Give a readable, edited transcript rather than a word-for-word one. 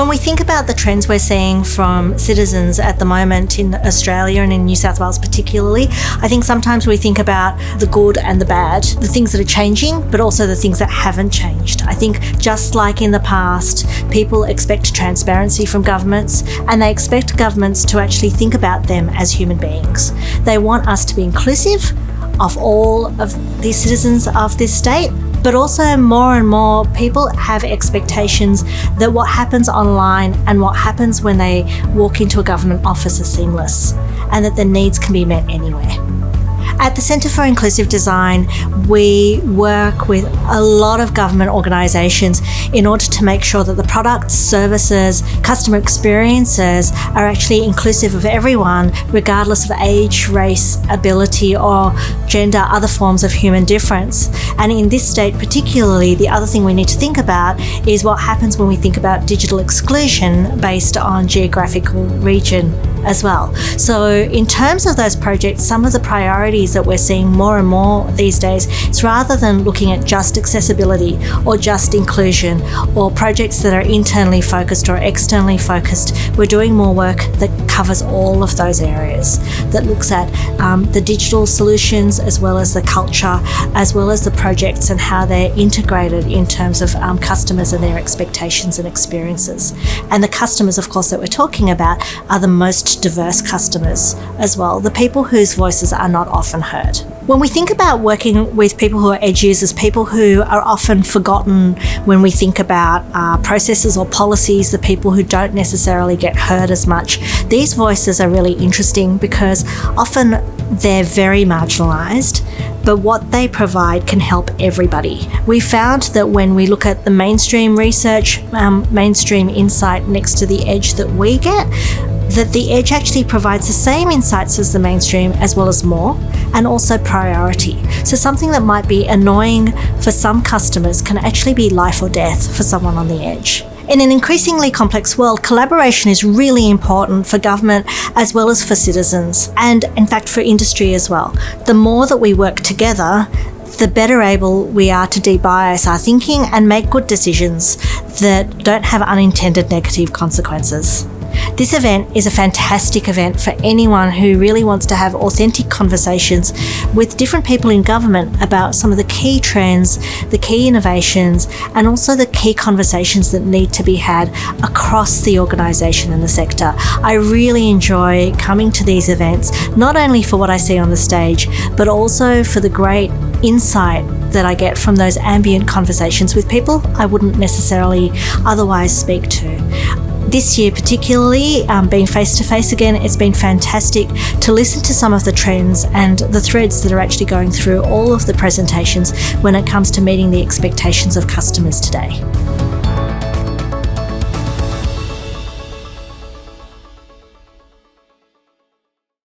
When we think about the trends we're seeing from citizens at the moment in Australia and in New South Wales particularly, I think sometimes we think about the good and the bad, the things that are changing, but also the things that haven't changed. I think just like in the past, people expect transparency from governments, and they expect governments to actually think about them as human beings. They want us to be inclusive of all of the citizens of this state, but also more and more people have expectations that what happens online and what happens when they walk into a government office is seamless, and that their needs can be met anywhere. At the Centre for Inclusive Design, we work with a lot of government organisations in order to make sure that the products, services, customer experiences are actually inclusive of everyone, regardless of age, race, ability or gender, other forms of human difference. And in this state particularly, the other thing we need to think about is what happens when we think about digital exclusion based on geographical region as well. So in terms of those projects, some of the priorities that we're seeing more and more these days is rather than looking at just accessibility or just inclusion or projects that are internally focused or externally focused, we're doing more work that covers all of those areas, that looks at the digital solutions as well as the culture, as well as the projects and how they're integrated in terms of customers and their expectations and experiences. And the customers, of course, that we're talking about are the most diverse customers as well, the people whose voices are not often heard. When we think about working with people who are edge users, people who are often forgotten when we think about processes or policies, the people who don't necessarily get heard as much, these voices are really interesting because often they're very marginalised, but what they provide can help everybody. We found that when we look at the mainstream research, mainstream insight next to the edge that we get, that the edge actually provides the same insights as the mainstream as well as more, and also priority. So something that might be annoying for some customers can actually be life or death for someone on the edge. In an increasingly complex world, collaboration is really important for government as well as for citizens, and in fact for industry as well. The more that we work together, the better able we are to de-bias our thinking and make good decisions that don't have unintended negative consequences. This event is a fantastic event for anyone who really wants to have authentic conversations with different people in government about some of the key trends, the key innovations, and also the key conversations that need to be had across the organisation and the sector. I really enjoy coming to these events, not only for what I see on the stage, but also for the great insight that I get from those ambient conversations with people I wouldn't necessarily otherwise speak to. This year particularly, being face-to-face again, it's been fantastic to listen to some of the trends and the threads that are actually going through all of the presentations when it comes to meeting the expectations of customers today.